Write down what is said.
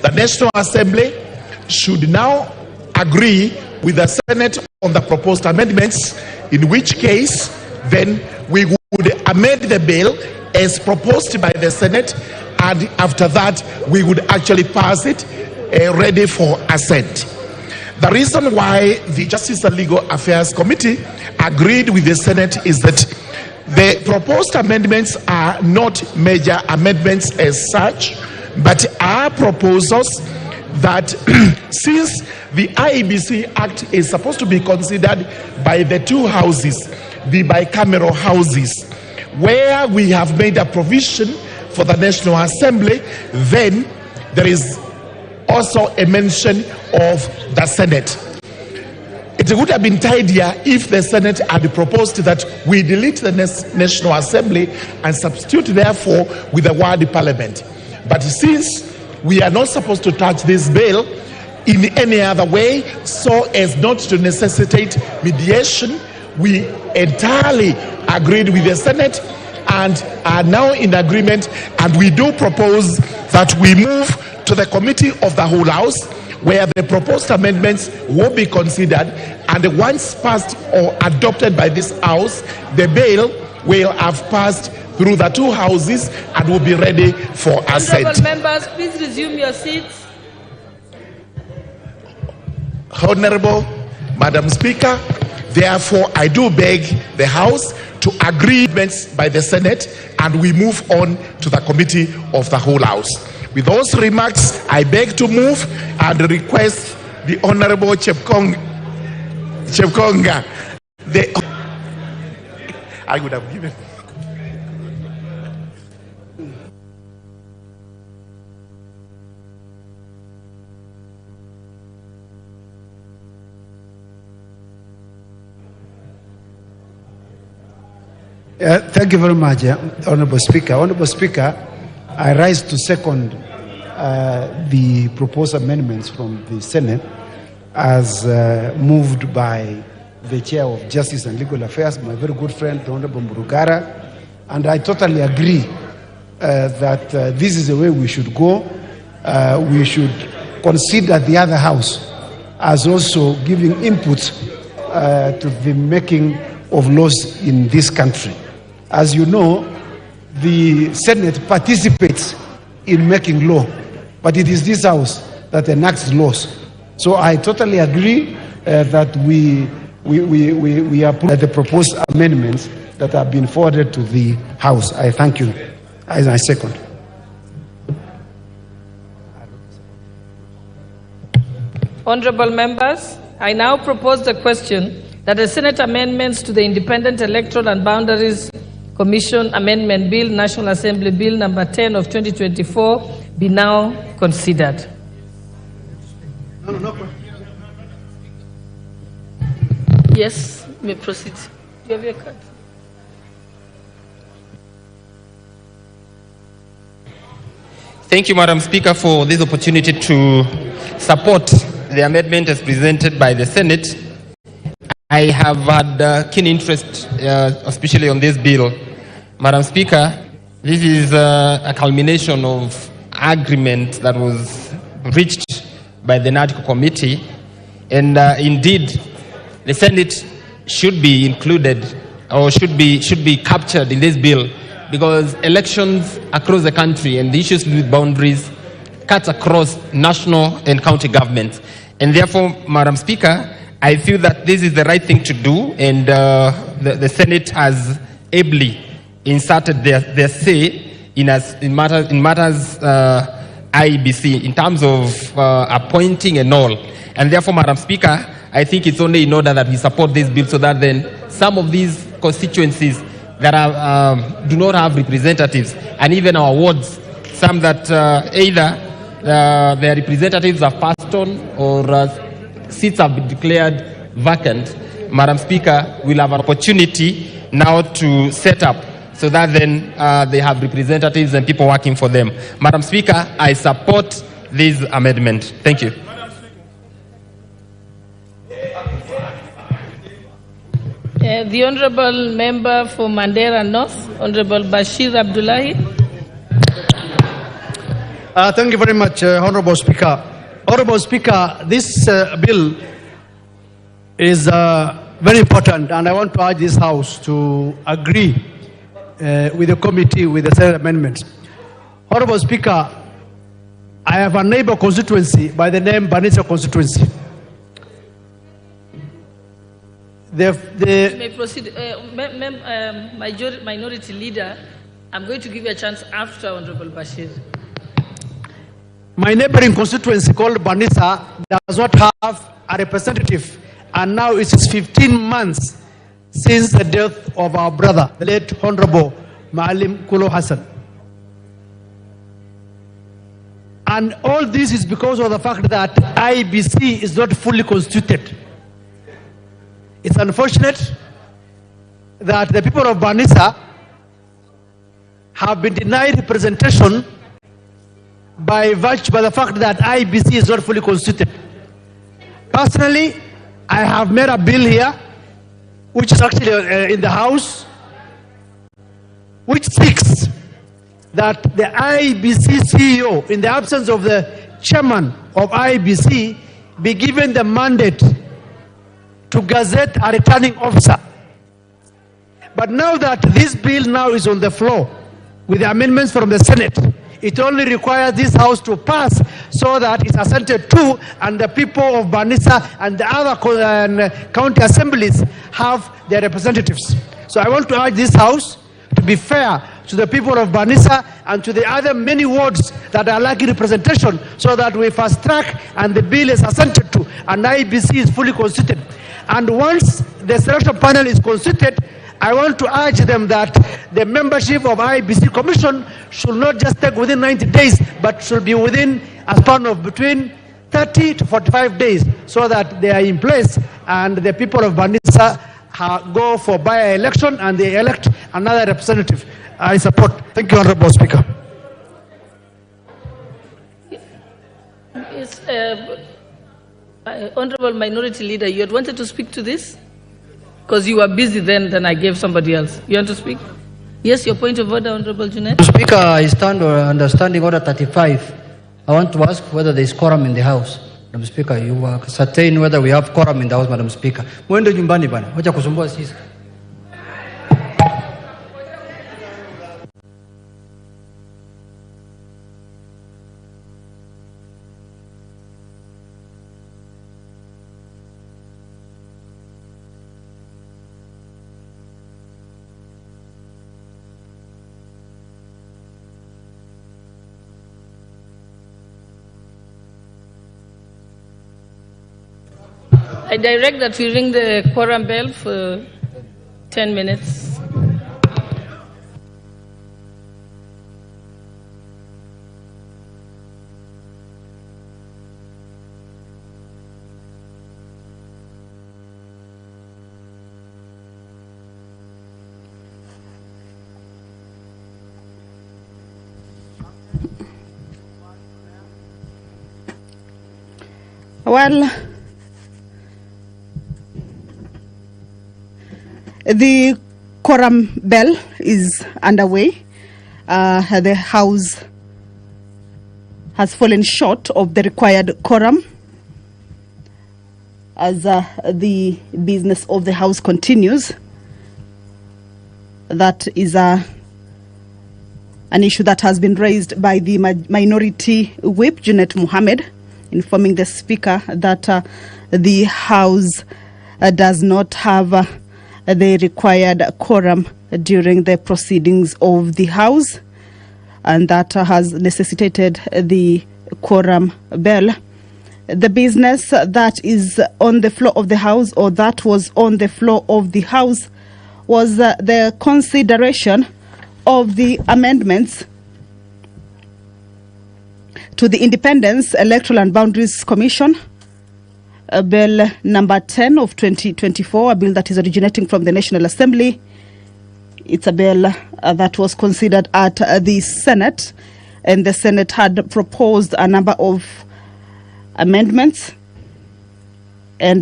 the National Assembly should now agree with the Senate on the proposed amendments, in which case then we would amend the bill as proposed by the Senate, and after that we would actually pass it ready for assent. The reason why the Justice and Legal Affairs Committee agreed with the Senate is that the proposed amendments are not major amendments as such, but are proposals that since the IEBC Act is supposed to be considered by the two houses, the bicameral houses, where we have made a provision for the National Assembly, then there is also a mention of the Senate. It would have been tidier if the Senate had proposed that we delete the National Assembly and substitute therefore with the word Parliament. But since we are not supposed to touch this bill in any other way so as not to necessitate mediation, we entirely agreed with the Senate and are now in agreement, and we do propose that we move to the Committee of the Whole House, where the proposed amendments will be considered, and once passed or adopted by this House, the bill will have passed through the two houses and will be ready for assent. Honourable members, please resume your seats. Honourable Madam Speaker, therefore I do beg the House to agree by the Senate, and we move on to the Committee of the Whole House. With those remarks, I beg to move and request the Honourable Chepkonga. I would have given. Thank you very much, Honourable Speaker. Honourable Speaker, I rise to second the proposed amendments from the Senate as moved by the Chair of Justice and Legal Affairs, my very good friend, the Honourable Murugara, and I totally agree that this is the way we should go. We should consider the other house as also giving input to the making of laws in this country. As you know, the Senate participates in making law, but it is this House that enacts laws. So I totally agree that we approve the proposed amendments that have been forwarded to the House. I thank you. I second. Honourable members, I now propose the question that the Senate amendments to the Independent Electoral and Boundaries Commission Amendment Bill, National Assembly Bill number 10 of 2024 be now considered. Yes, you may proceed. Do you have your card? Thank you, Madam Speaker, for this opportunity to support the amendment as presented by the Senate. I have had keen interest, especially on this bill. Madam Speaker, this is a culmination of agreement that was reached by the NADCO committee, and indeed, the Senate should be included or should be captured in this bill, because elections across the country and the issues with boundaries cut across national and county governments, and therefore, Madam Speaker, I feel that this is the right thing to do, and the Senate has ably inserted their say in matters IEBC in terms of appointing and all. And therefore, Madam Speaker, I think it's only in order that we support this bill so that then some of these constituencies that do not have representatives, and even our wards, some that either their representatives have passed on or seats have been declared vacant, Madam Speaker, will have an opportunity now to set up so that then they have representatives and people working for them. Madam Speaker, I support this amendment. Thank you. The Honourable Member for Mandera North, Honourable Bashir Abdullahi. Thank you very much, Honorable Speaker. Honorable Speaker, this bill is very important, and I want to urge this House to agree with the committee with the Senate amendments. Honorable Speaker, I have a neighbor constituency by the name Banisa constituency. You may proceed. Minority Leader, I'm going to give you a chance after Honorable Bashir. My neighboring constituency called Banisa does not have a representative, and now it is 15 months since the death of our brother, the late Honorable Maalim Kulo Hassan. And all this is because of the fact that IBC is not fully constituted. It's unfortunate that the people of Banisa have been denied representation by the fact that IBC is not fully constituted. Personally, I have made a bill here, which is actually in the House, which seeks that the IBC CEO, in the absence of the chairman of IBC, be given the mandate to gazette a returning officer. But now that this bill now is on the floor with the amendments from the Senate, it only requires this House to pass so that it's assented to, and the people of Banisa and the other county assemblies have their representatives. So I want to urge this House to be fair to the people of Banisa and to the other many wards that are lacking representation, so that we fast track and the bill is assented to and IBC is fully constituted. And once the selection panel is constituted, I want to urge them that the membership of IBC Commission should not just take within 90 days, but should be within a span of between 30 to 45 days, so that they are in place and the people of Banisa go for by-election and they elect another representative. I support. Thank you, Honorable Speaker. Yes, Honorable Minority Leader, you had wanted to speak to this? Because you were busy then I gave somebody else. You want to speak? Yes, your point of order, Honorable Junet. Speaker, I stand under Standing Order 35. I want to ask whether there is quorum in the House. Madam Speaker, you are certain whether we have quorum in the House, Madam Speaker. Mwende nyumbani bana. Wacha kusumbua sisi. I direct that we ring the quorum bell for 10 minutes. Well, the quorum bell is underway. The House has fallen short of the required quorum as the business of the House continues. That is an issue that has been raised by the Minority Whip, Junet Mohammed, informing the Speaker that the House does not have the required quorum during the proceedings of the House, and that has necessitated the quorum bell. The business that is on the floor of the House, or that was on the floor of the House, was the consideration of the amendments to the Independence, Electoral and Boundaries Commission, Bill number 10 of 2024, a bill that is originating from the National Assembly. It's a bill that was considered at the Senate, and the Senate had proposed a number of amendments, and